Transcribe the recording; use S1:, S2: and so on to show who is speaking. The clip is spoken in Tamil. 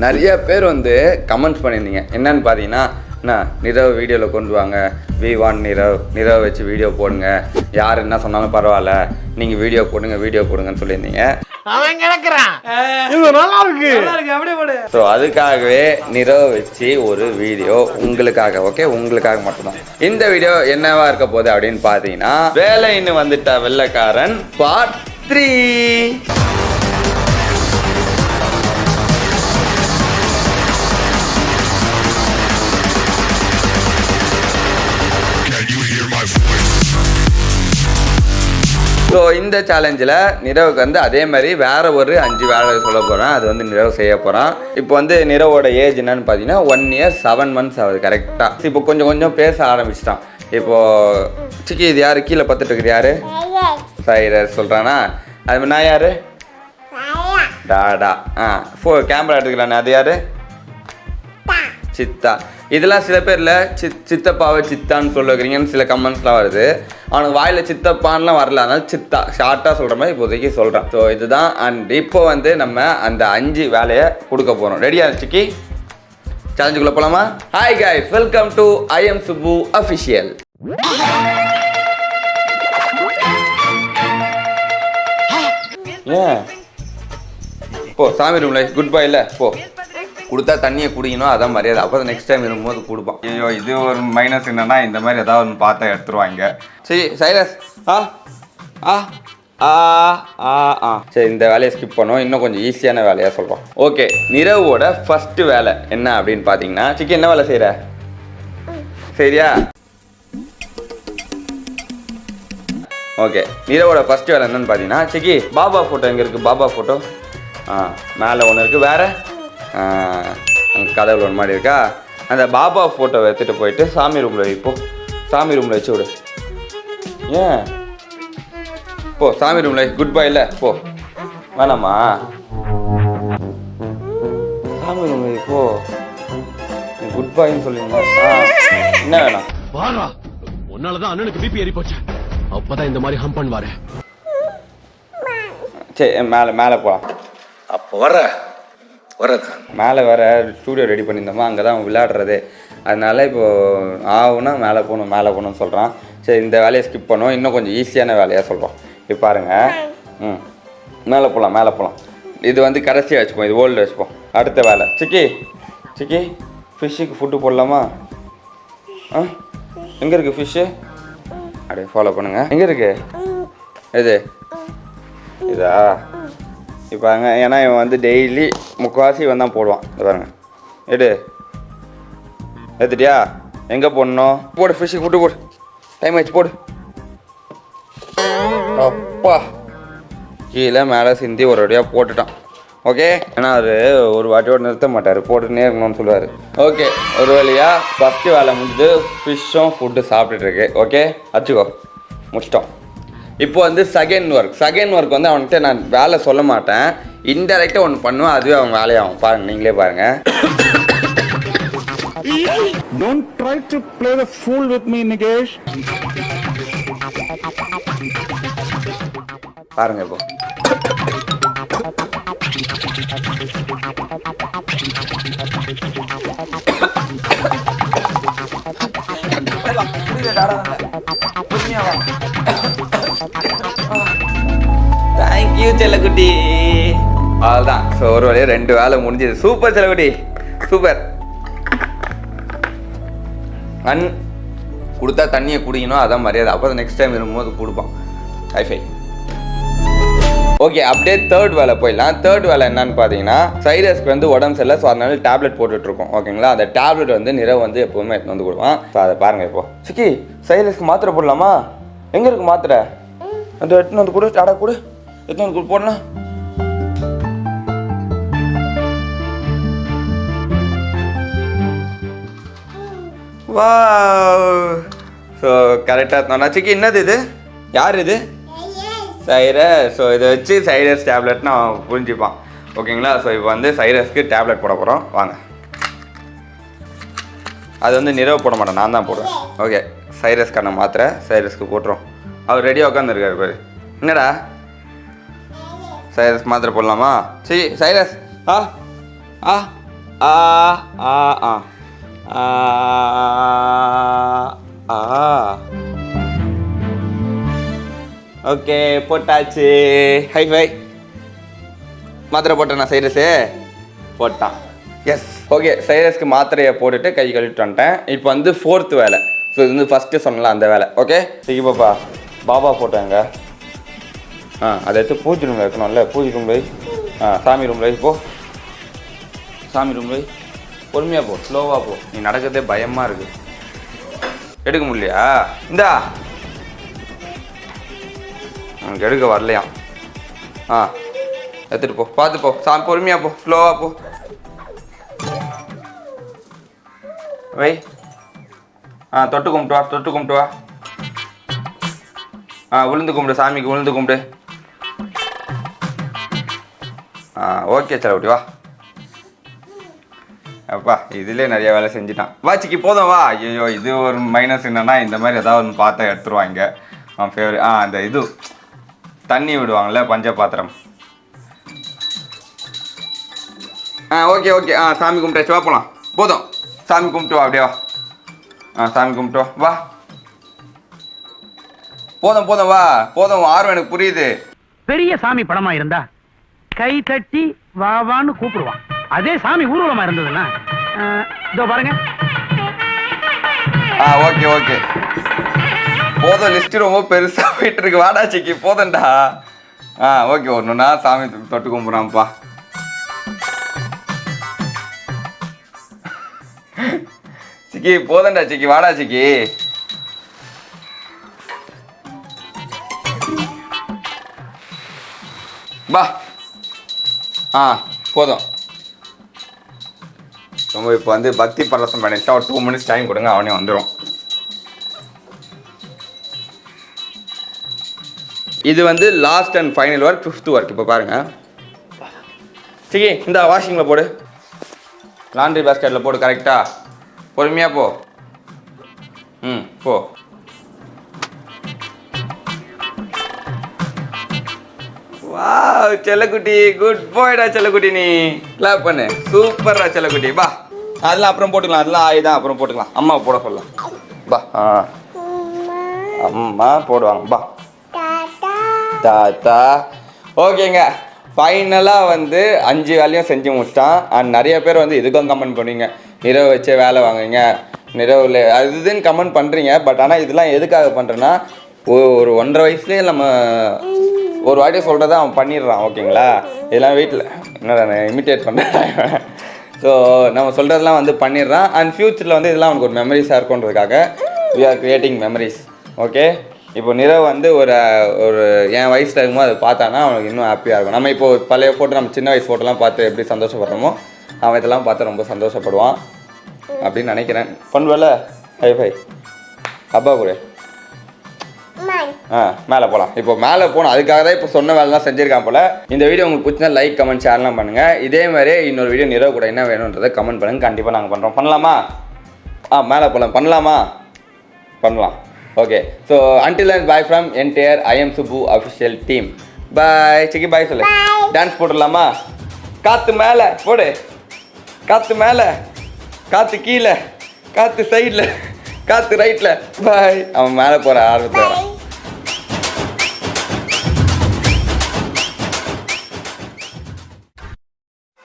S1: நிறைய பேர் வந்து கமெண்ட்ஸ் பண்ணியிருந்தீங்க. என்னன்னு பார்த்தீங்கன்னா, அண்ணா நிரவ் வீடியோவில் கொண்டு வாங்க, V1 நிரவ் வச்சு வீடியோ போடுங்க, யார் என்ன சொன்னாலும் பரவாயில்ல, நீங்கள் வீடியோ போடுங்கன்னு சொல்லியிருந்தீங்க. ஸோ அதுக்காகவே நிரவ் வச்சு ஒரு வீடியோ உங்களுக்காக, ஓகே, உங்களுக்காக மட்டும்தான். இந்த வீடியோ என்னவா இருக்க போகுது அப்படின்னு பார்த்தீங்கன்னா, வேலைன்னு வந்துட்ட வெள்ளைக்காரன் பார்ட் 3. ஸோ இந்த சேலஞ்சில் நிரவுக்கு வந்து அதே மாதிரி வேறு ஒரு 5 வேலை சொல்ல போகிறேன். அது வந்து நிரவ் செய்ய போகிறான். இப்போ வந்து நிரவோட ஏஜ் என்னன்னு பார்த்தீங்கன்னா 1 year 7 months ஆகுது கரெக்டாக. இப்போ கொஞ்சம் கொஞ்சம் பேச ஆரம்பிச்சிட்டான். இப்போது சிக்கி இது யார் கீழே பார்த்துட்டு இருக்குது, யார்? சைரஸ் சொல்கிறானா? அது நான் யார்? டாடா. கேமரா எடுத்துக்கிறானே, அது யார்? சித்தா. இதெல்லாம் சில பேரில் சித்தப்பாவை சித்தான்னு சொல்லுறீங்கன்னு சில கமெண்ட்ஸ்லாம் வருது. அவனுக்கு வாயில் சித்தப்பான்லாம் வரல, அதனால சித்தா ஷார்ட்டாக சொல்கிற மாதிரி இப்போதைக்கு சொல்கிறேன். ஸோ இதுதான். அண்ட் இப்போ வந்து நம்ம அந்த 5 வேலையை கொடுக்க போகிறோம். ரெடியா சிக்கி? சேலஞ்சுக்குள்ளே போகலாமா? Hi guys, welcome to I am Subbu Official. ஏன் போ சாமி ரூம்ல குட் பை. இல்லை போ, கொடுத்தா தண்ணியை குடிக்கணும், அதான் மரியாதை. அப்போ தான் நெக்ஸ்ட் டைம் இருக்கும்போது கொடுப்பான். ஐயோ, இது ஒரு மைனஸ் என்னன்னா, இந்த மாதிரி ஏதாவது ஒன்று பார்த்தா எடுத்துருவாங்க. சரி சைரஸ், சரி இந்த வேலையை ஸ்கிப் பண்ணோம். இன்னும் கொஞ்சம் ஈஸியான வேலையாக சொல்கிறோம். ஓகே, நிரவோட ஃபஸ்ட்டு வேலை என்ன அப்படின்னு பார்த்தீங்கன்னா, சிக்கி என்ன வேலை செய்கிற? சரியா? ஓகே, நிரவோட ஃபஸ்ட்டு வேலை என்னன்னு பார்த்தீங்கன்னா, சிக்கி பாபா ஃபோட்டோ எங்கே இருக்குது? பாபா ஃபோட்டோ மேலே ஒன்று இருக்குது. வேறு அங்கே கதவுல ஒன்று மாதிரி இருக்கா? அந்த பாபா ஃபோட்டோவை எடுத்துகிட்டு போயிட்டு சாமி ரூமில் வைப்போம். சாமி ரூமில் வச்சு விடு. ஏன் போ சாமி ரூமில் குட் பை. இல்லை போ, வேணாமா? சாமி ரூமில் போ, குட் பாய்ன்னு சொல்லுங்க. என்ன வேணாம்?
S2: வாரா, உன்னாலதான் அண்ணனுக்கு பிபி ஏறி போச்சு. அப்பதான் இந்த மாதிரி ஹம் பண்ணுவாரு.
S1: சரி மேலே போகலாம்.
S3: அப்போ வரதான்
S1: மேலே வேறு ஸ்டூடியோ ரெடி பண்ணியிருந்தோமா, அங்கே தான் விளையாடுறது. அதனால இப்போது ஆகுனா மேலே போகணும்னு சொல்கிறான். சரி இந்த வேலையை ஸ்கிப் பண்ணோம். இன்னும் கொஞ்சம் ஈஸியான வேலையாக சொல்கிறோம். இப்போ பாருங்கள், மேலே போகலாம். இது வந்து கடைசியாக வச்சுப்போம், இது ஓல்டு வச்சுப்போம். அடுத்த வேலை சிக்கி ஃபிஷ்ஷுக்கு ஃபுட்டு போடலாமா? எங்கே இருக்குது ஃபிஷ்ஷு? அப்படியே ஃபாலோ பண்ணுங்கள். எங்கே இருக்குது? இதா? இப்போ ஏன்னா இவன் வந்து டெய்லி முக்கால்வாசி இவன் தான் போடுவான். இது பாருங்க, எடுத்துட்டியா? எங்கே போடணும்? போடு, ஃபிஷ்ஷுக்கு ஃபுட்டு போடு. டைம் ஆச்சு, போடு. அப்பா, கீழே மேலே சிந்தி ஒரு வழியாக போட்டுட்டான். ஓகே, ஏன்னா அது ஒரு வாட்டியோடு நிறுத்த மாட்டார், போட்டுன்னே இருக்கணும்னு சொல்லுவார். ஓகே, ஒரு வழியாக ஃபஸ்ட்டு வேலை முடிஞ்சு ஃபிஷ்ஷும் ஃபுட்டு சாப்பிட்டுருக்கு. ஓகே, வச்சுக்கோ, முடிச்சிட்டோம். இப்போ வந்து செகண்ட் ஒர்க் வந்து அவன்கிட்ட நான் வேலை சொல்ல மாட்டேன், இன்டெரக்டாக ஒன்று பண்ணுவேன், அதுவே அவன் வேலையாகும். பாருங்க, நீங்களே பாருங்க.
S4: Don't try to play the fool with me, Nikesh.
S1: பாருங்க இப்போ. தேங்க்யூ செல்லக்குட்டி. அவ்வளோதான். ஸோ ஒரு வழியாக 2 வேலை முடிஞ்சது. சூப்பர் செல்லக்குட்டி, சூப்பர். கொடுத்தா தண்ணியை குடிக்கணும், அதான் மரியாதை. அப்போ தான் நெக்ஸ்ட் டைம் இருக்கும்போது கொடுப்பான். ஹைஃபை. ஓகே, அப்படியே தேர்ட் வேலை போயிடலாம். தேர்ட் வேலை என்னன்னு பார்த்தீங்கன்னா, சைரஸ்க்கு வந்து உடம்பு சரியில்லை, ஸோ அதனால டேப்லெட் போட்டுட்ருக்கோம். ஓகேங்களா? அந்த டேப்லெட் வந்து நிரவ் வந்து எப்போவுமே எடுத்து வந்து கொடுப்பான். ஸோ அதை பாருங்கள். இப்போ சிக்கி சைரஸ்க்கு மாத்திரை போடலாமா? எங்கே இருக்குது மாத்திரை? அந்த எடுத்துன்னு வந்து கொடு, டாடா கொடு, எடுத்துன்னு வந்து போடலாம். வா, ஸோ கரெக்டாக இருந்தோம்னா சிக்கி. என்னது இது? யார் இது? சைரஸ். ஸோ இதை வச்சு சைரஸ் டேப்லெட்னு அவன் புரிஞ்சுப்பான். ஓகேங்களா? ஸோ இப்போ வந்து சைரஸ்க்கு டேப்லெட் போட போகிறோம். வாங்க. அது வந்து நிரவ் போட மாட்டேன், நான் தான் போடுவேன். ஓகே, சைரஸ்க்கான மாத்திரை சைரஸ்க்கு போட்டுரும். அவர் ரெடியாக உட்காந்துருக்காரு பாரு. என்னடா சைரஸ் மாத்திரை போடலாமா? சரி சைரஸ், ஆ ஆ ஆ ஆ ஆ ஓகே போட்டாச்சு. High five. மாத்திரை போட்டேண்ணா சைரஸு போட்டான். எஸ் ஓகே சைரஸ்க்கு மாத்திரையை போட்டுட்டு கை கழுவிட்டு வந்துட்டேன். இப்போ வந்து 4th வேலை. ஸோ இது வந்து ஃபஸ்ட்டு சொன்னல அந்த வேலை. ஓகே சரி பாப்பா பாபா போட்டாங்க. அதை எடுத்து பூஜை ரூமில் இருக்கணும்ல. பூஜை ரூமில் சாமி ரூமில் போ. சாமி ரூமில் பொறுமையாக போ, ஸ்லோவாக போ. நீ நடக்கிறதே பயமாக இருக்கு. எடுக்க முடியலையா? இந்தா உனக்கு எடுக்க வரலையாம். எடுத்துகிட்டு போ, பார்த்து போ. சாமி பொறுமையாக போ, ஸ்லோவாக போ. வை. தொட்டு கும்பிட்டு வா, தொட்டு கும்பிட்டு வா. உளுந்து கும்பிடு, சாமிக்கு உளுந்து கும்பிடு. ஓகே செலவுட்டி வா. அப்பா இதுலேயே நிறைய வேலை செஞ்சுட்டான். வாச்சிக்கு போதும் வா. ஐயோ இது ஒரு மைனஸ் என்னன்னா இந்த மாதிரி ஏதாவது ஒன்று பார்த்தா எடுத்துருவாங்க. அவன் ஃபேவரட் அந்த இது தண்ணி விடுவாங்கள்ல பஞ்ச பாத்திரம். ஓகே ஓகே சாமி கும்பிட்டாச்சு, வா போகலாம். போதும் சாமி கும்பிட்டு வா, அப்படியே வா. சாமி கும்பிட்டு வா. போதும் போதும் வா, போதும். ஆர்வம் எனக்கு புரியுது.
S3: பெரிய சாமி படமா இருந்தா கை தட்டி வாவான்னு கூப்பிடுவான். அதே சாமி ஊர்வலமா இருந்ததுன்னா இதோ பாருங்க.
S1: ஓகே ஓகே போதும். லிஸ்ட் ரொம்ப பெருசா போயிட்டு இருக்கு. வாடா சிக்கி போதண்டா. ஓகே ஒன்றுனா சாமி தொட்டு கும்பிட்றான்ப்பா. சிக்கி போதண்டா சிக்கி, வாடா சிக்கி. பா போதும். ரொம்ப இப்போ வந்து பக்தி பரவசம் பண்ணிட்டா ஒரு 2 minutes டைம் கொடுங்க, அவனே வந்துடும். இது வந்து last and final work, 5th work. இப்போ பாருங்க சிக்கி, இந்த வாஷிங்கில் போடு, லாண்ட்ரி பேஸ்கெட்டில் போடு. கரெக்டா பொறுமையாக போ. போ. வாவ் செல்லக்குட்டி, குட் பாய்டா செல்லக்குட்டி. நீ கிளாப் பண்ணு. சூப்பர்ரா செல்லக்குட்டி. பா அதெல்லாம் அப்புறம் போட்டுக்கலாம், அதெல்லாம் ஆயுதான் அப்புறம் போட்டுக்கலாம். அம்மா போட சொல்லலாம். பா அம்மா போடுவாங்க. பா தாத்தா. ஓகேங்க ஃபைனலாக வந்து 5 வேலையும் செஞ்சு முடிச்சிட்டான். அண்ட் நிறைய பேர் வந்து இதுக்கும் கமெண்ட் பண்ணுவீங்க, நிறவு வச்சே வேலை வாங்குவீங்க, நிறவில் அது இதுன்னு கமெண்ட் பண்ணுறீங்க. பட் ஆனால் இதெல்லாம் எதுக்காக பண்ணுறேன்னா ஒரு 1.5 வயசுலேயே நம்ம ஒரு வாட்டி சொல்கிறத அவன் பண்ணிடுறான். ஓகேங்களா? இதெல்லாம் வீட்டில் என்ன நான் இமிட்டேட் பண்ணுறேன். ஸோ நம்ம சொல்கிறதெல்லாம் வந்து பண்ணிடுறான். அண்ட் ஃப்யூச்சரில் வந்து இதெல்லாம் அவனுக்கு ஒரு மெமரிஸாக இருக்குன்றதுக்காக we are creating memories. Okay இப்போ நிறவு வந்து ஒரு என் வயசில் இருக்கும்போது அதை பார்த்தானா அவனுக்கு இன்னும் ஹாப்பியாக இருக்கும். நம்ம இப்போ பழைய ஃபோட்டோ, நம்ம சின்ன வயசு ஃபோட்டோலாம் பார்த்து எப்படி சந்தோஷப்படுறோமோ அவன் இதெல்லாம் பார்த்து ரொம்ப சந்தோஷப்படுவான் அப்படின்னு நினைக்கிறேன். பண்ணுவல ஹை அப்பா கூட மேலே போகலாம். இப்போ மேலே போகணும். அதுக்காக தான் இப்போ சொன்ன வேலைலாம் செஞ்சுருக்கான் போல். இந்த வீடியோ உங்களுக்கு பிடிச்சா லைக் கமெண்ட் ஷேர்லாம் பண்ணுங்கள். இதே மாதிரி இன்னொரு வீடியோ நிறவு கூட என்ன வேணுன்றதை கமெண்ட் பண்ணுங்கள். கண்டிப்பாக நாங்கள் பண்ணுறோம். பண்ணலாமா? மேலே போகலாம். பண்ணலாம். Okay so until and bye from entire I'm Subbu official team. Bye Chikki, bye சொல்லு. டான்ஸ் போட்டுடலாமா? காற்று மேலே போடு, காற்று மேலே, காற்று கீழே, காற்று சைடில், காற்று ரைட்டில். பாய். அவன் மேலே போகிற ஆர்வத்தை